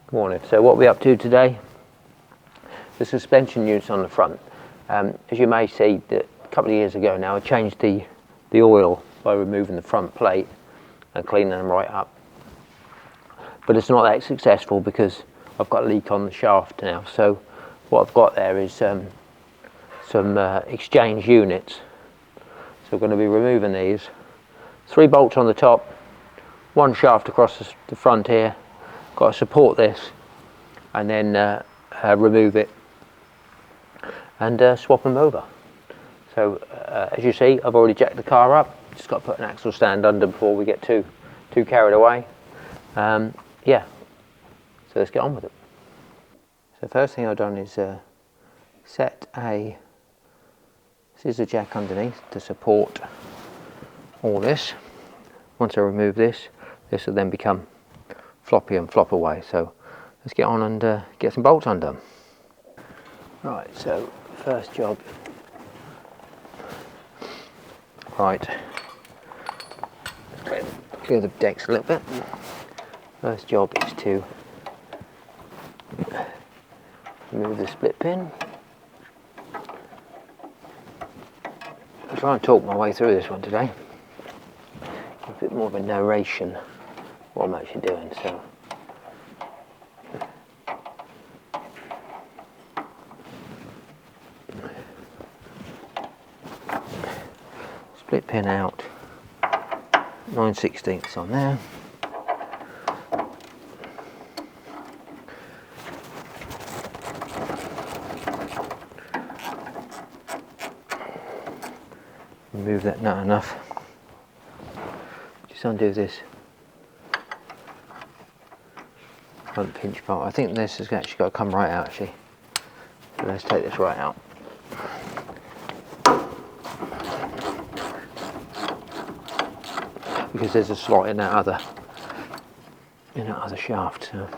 Good morning. So what we're up to today, the suspension units on the front. As you may see, a couple of years ago now I changed the oil by removing the front plate and cleaning them right up. But it's not that successful because I've got a leak on the shaft now. So what I've got there is some exchange units. So we're going to be removing these. 3 bolts on the top, 1 shaft across the front here. Got to support this and then remove it and swap them over. So as you see, I've already jacked the car up. Just got to put an axle stand under before we get too carried away. Yeah, so let's get on with it. So first thing I've done is set a scissor jack underneath to support all this. Once I remove this, this will then become floppy and flop away. So let's get on and get some bolts undone. Right, so first job. Right, clear the decks a little bit. First job is to remove the split pin. I'll try and talk my way through this one today. A bit more of a narration what I'm actually doing. So split pin out, 9/16 on there. Remove that nut enough. Just undo this front pinch part. I think this has actually got to come right out actually. So let's take this right out. Because there's a slot in that other shaft. So.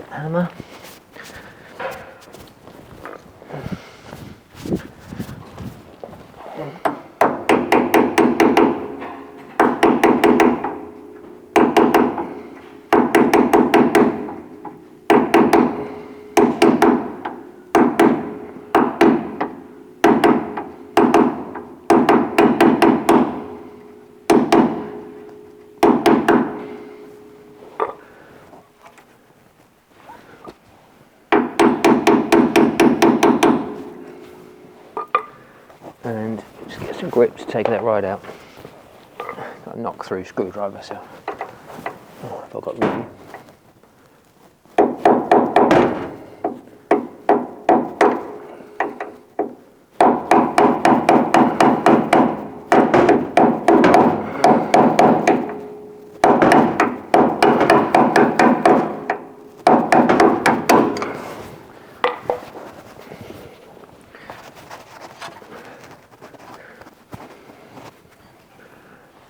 Hammer. And just get some grip to take that right out. Got a knock through screwdriver, so if I've got room.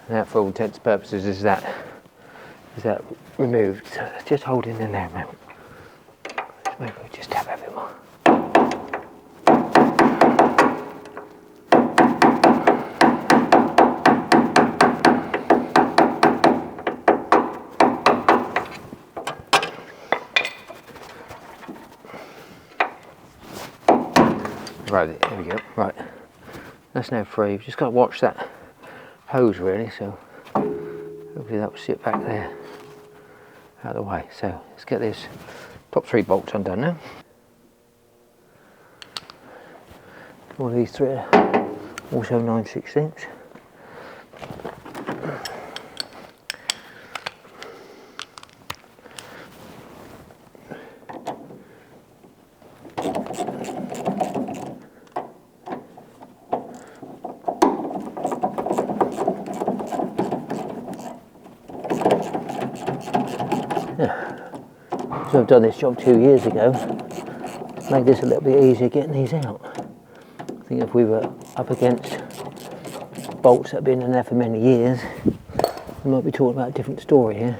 That, for all intents and purposes, is that removed. So just hold it in there a moment. Maybe we'll just tap a bit more. Right, there we go. Right, that's now free. You've just got to watch that hose really, so hopefully that will sit back there out of the way. So let's get this top 3 bolts undone now. All of these 3 are also 9/16. So I've done this job 2 years ago. It's made this a little bit easier getting these out. I think if we were up against bolts that have been in there for many years, we might be talking about a different story here.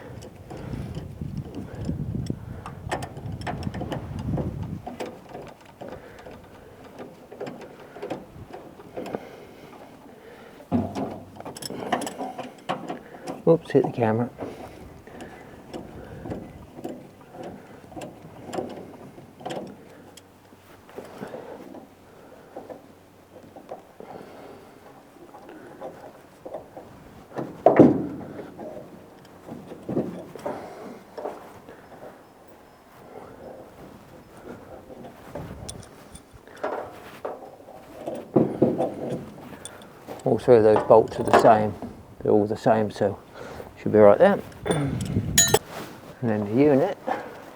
hit the camera. All three of those bolts are the same. They're all the same, so should be right there. And then the unit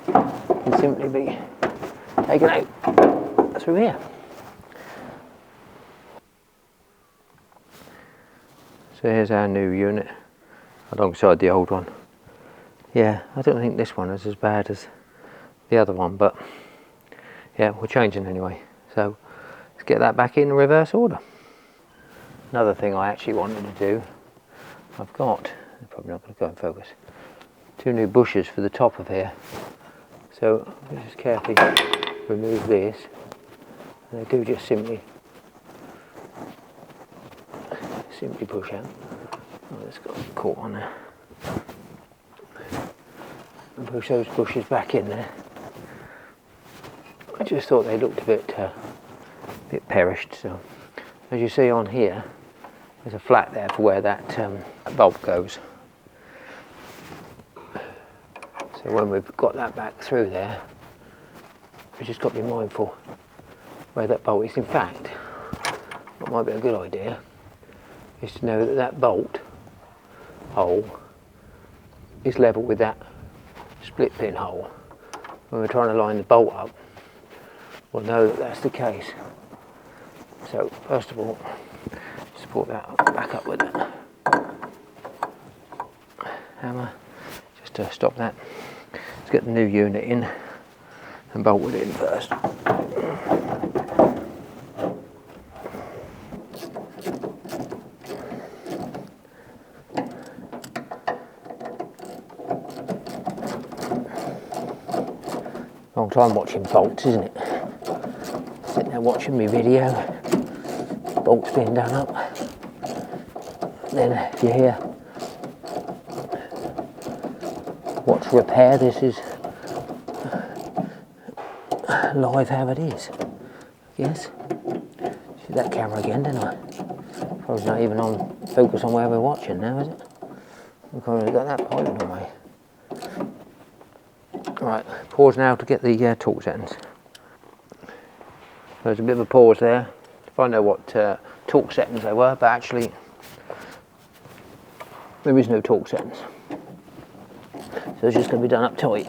can simply be taken out through here. So here's our new unit alongside the old one. Yeah, I don't think this one is as bad as the other one, but yeah, we're changing anyway. So let's get that back in reverse order. Another thing I actually wanted to do, I've got, they're probably not going to go in focus, 2 new bushes for the top of here. So I'll just carefully remove this. And they do just simply push out. Oh, it's got caught on there. And push those bushes back in there. I just thought they looked a bit perished. So as you see on here, there's a flat there for where that bolt goes. So when we've got that back through there, we've just got to be mindful where that bolt is. In fact, what might be a good idea is to know that that bolt hole is level with that split pin hole. When we're trying to line the bolt up, we'll know that that's the case. So first of all, support that back up with a hammer just to stop that. Let's get the new unit in and bolt it in first. Long time watching bolts, isn't it? Sitting there watching my video, bolts being done up. Then if you hear watch repair, this is live how it is. Yes. See that camera again, didn't I? Probably not even on focus on where we're watching now, is it? We've already got that pilot away. Right, pause now to get the torque settings. There's a bit of a pause there to find out what torque settings they were, but actually there is no torque settings. So it's just going to be done up tight.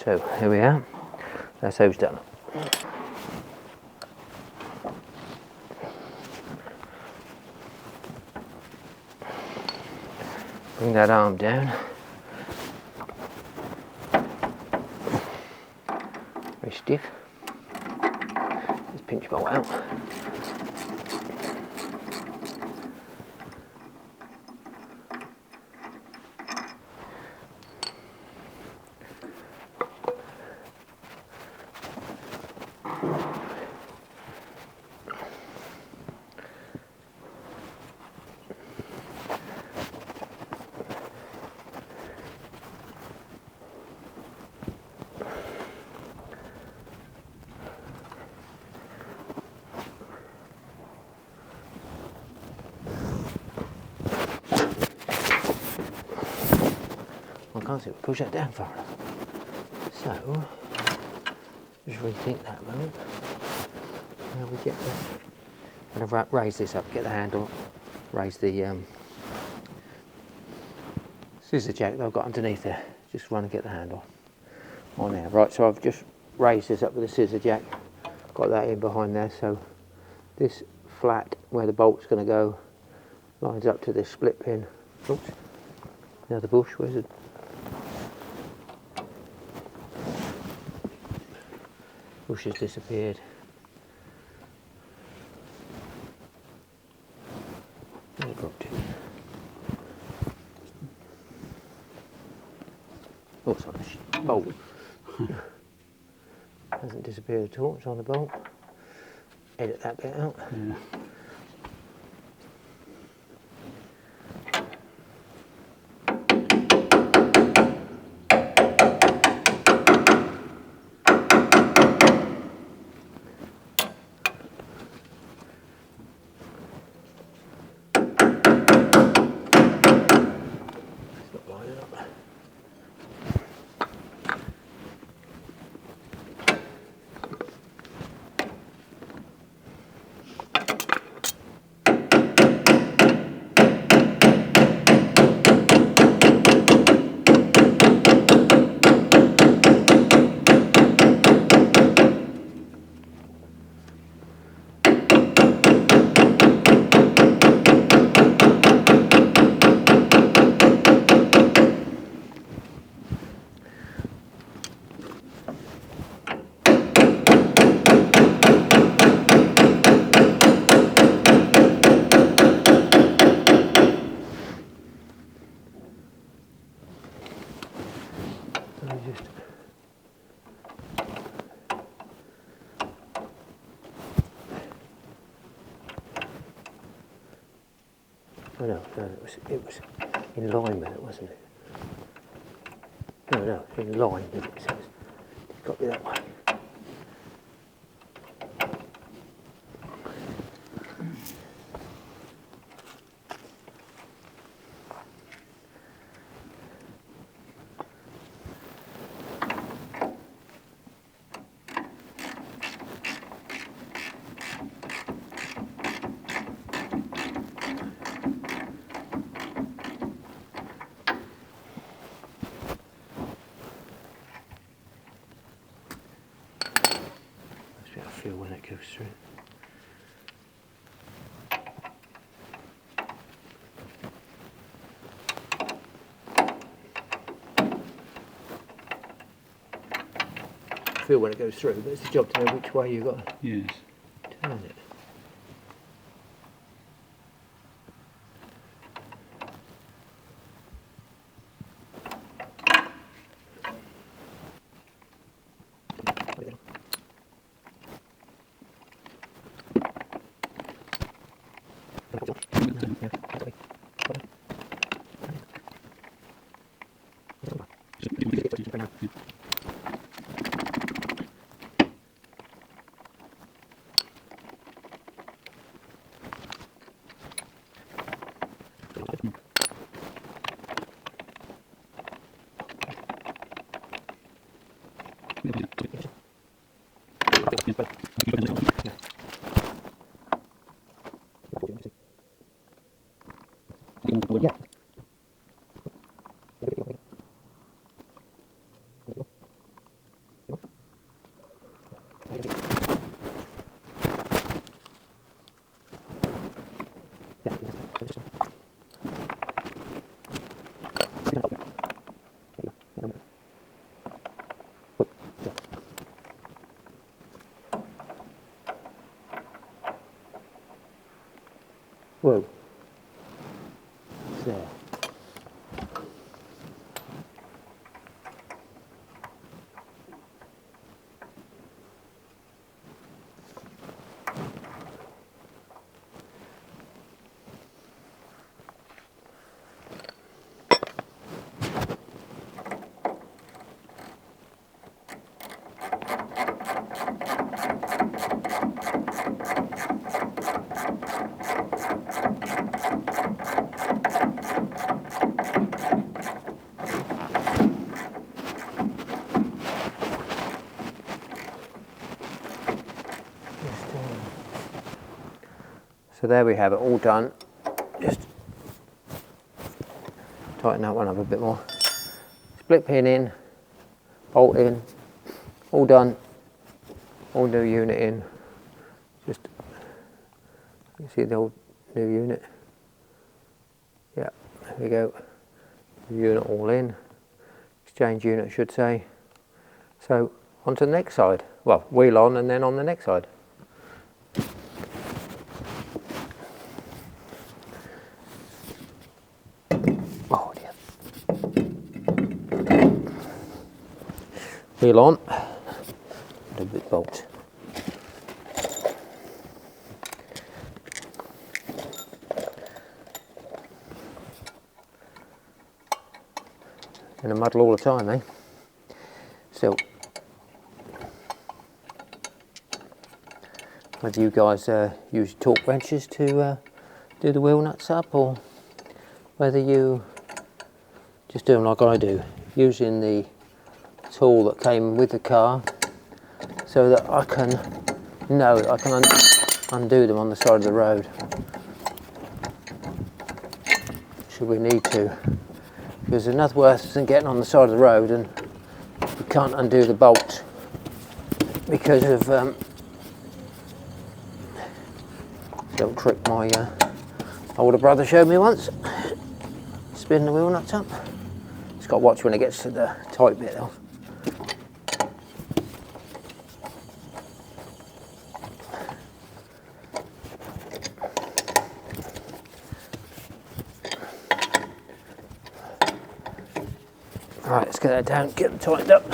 So here we are, that's those done. Bring that arm down. Very stiff. Let's pinch bolt out. I can't see we push that down far enough. So, just rethink that a moment. How we get that? I'm going to raise this up, get the handle, raise the scissor jack that I've got underneath there. Just want to get the handle on there. Right, so I've just raised this up with a scissor jack, got that in behind there, so this flat where the bolt's going to go lines up to this split pin. Oops, another bush, where's it? Bush has disappeared. I dropped it. Oh, it's on the bolt. Hasn't disappeared at all, it's on the bolt. Edit that bit out. Yeah. Oh no, it was in line with it, wasn't it? No, in line with it, so it's got to be that way. I feel when it goes through. I feel when it goes through, but it's the job to know which way you've got to Yes. turn it. Yeah. Whoa. It's there. So there we have it all done. Just tighten that one up a bit more. Split pin in, bolt in, all done. All new unit in. Just, you see the old new unit? Yeah, there we go. New unit all in. Exchange unit, I should say. So on to the next side. Well, wheel on and then on the next side. Oh dear. Wheel on. A bit bolt. In a muddle all the time, eh? Still, whether you guys use torque wrenches to do the wheel nuts up, or whether you just do them like I do, using the tool that came with the car, so that I can know that I can undo them on the side of the road, should we need to. Because there's nothing worse than getting on the side of the road and you can't undo the bolt because of little trick my older brother showed me once. Spin the wheel nuts up. Just got to watch when it gets to the tight bit though. Right, let's get that down, get them tightened up.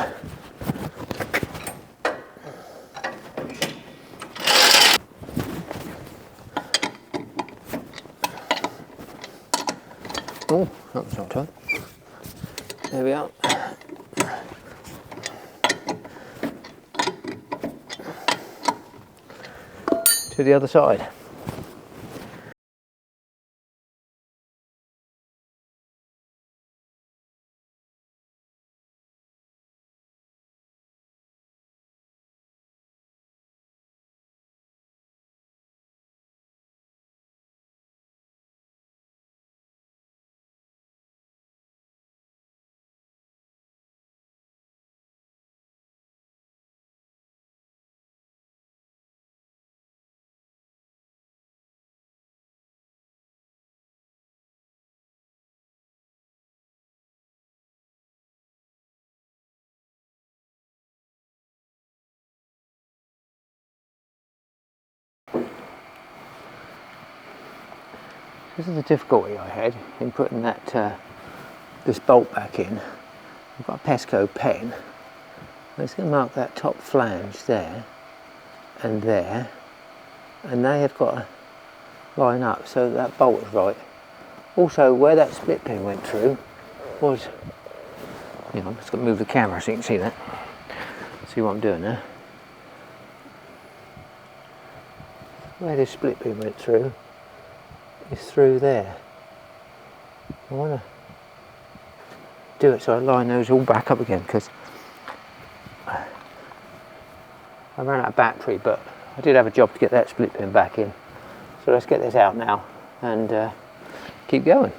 Oh, that was not tight. There we are. To the other side. This is the difficulty I had in putting that this bolt back in. I've got a Pesco pen. I'm just going to mark that top flange there, and they have got to line up so that bolt is right. Also, where that split pin went through was, you know, I'm just going to move the camera so you can see that. See what I'm doing there. Where this split pin went through is through there. I want to do it so I line those all back up again, because I ran out of battery, but I did have a job to get that split pin back in. So let's get this out now and keep going.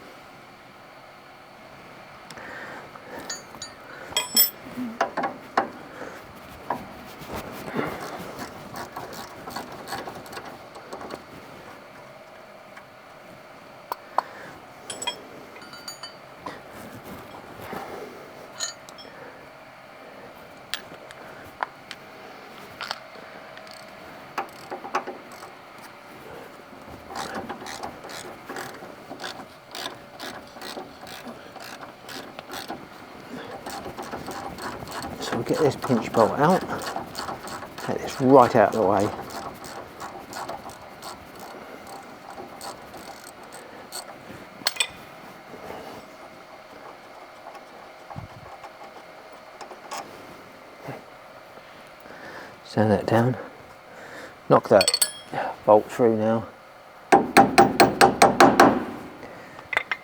So we'll get this pinch bolt out, take this right out of the way. Sand that down, knock that bolt through now.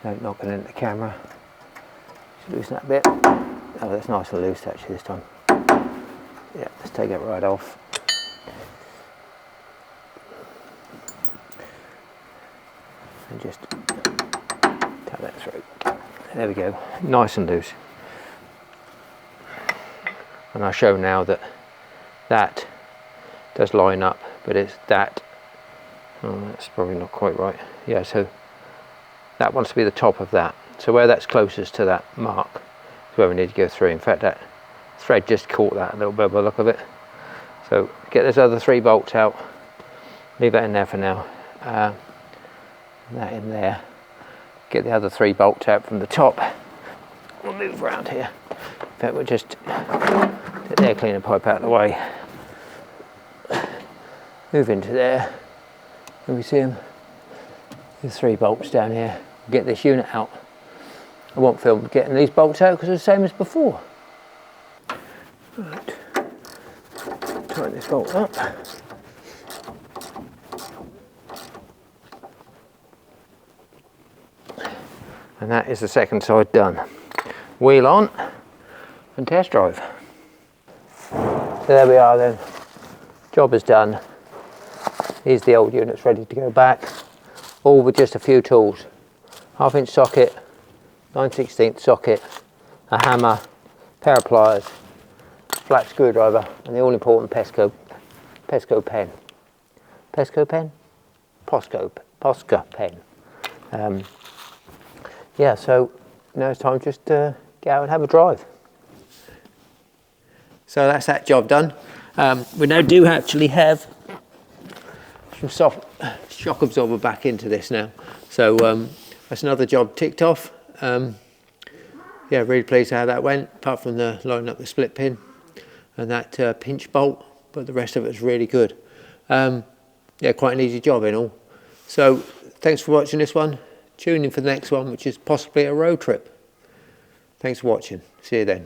Don't knock it into the camera. Just loosen that bit. Oh, that's nice and loose actually this time. Yeah, let's take it right off. And just tap that through. There we go, nice and loose. And I show now that that does line up, but it's that, oh, that's probably not quite right. Yeah, so that wants to be the top of that. So where that's closest to that mark, where we need to go through. In fact, that thread just caught that a little bit by the look of it. So get those other 3 bolts out, leave that in there for now, that in there, get the other 3 bolts out from the top. We'll move around here. In fact, we'll just do Get the air cleaner pipe out of the way. Move into there. Can we see them? There's 3 bolts down here. Get this unit out. I won't film getting these bolts out because they're the same as before. Right. Tighten this bolt up. And that is the second side done. Wheel on and test drive. So there we are then. Job is done. Here's the old units ready to go back. All with just a few tools. 1/2 inch socket, 9/16 socket, a hammer, pair of pliers, flat screwdriver, and the all important Pesco pen. Pesco pen? Posca pen. Yeah, so now it's time just to get out and have a drive. So that's that job done. We now do actually have some soft shock absorber back into this now. So that's another job ticked off. Yeah, really pleased how that went, apart from the lining up the split pin and that pinch bolt, but the rest of it is really good. Yeah, quite an easy job in all. So thanks for watching this one. Tune in for the next one, which is possibly a road trip. Thanks for watching. See you then.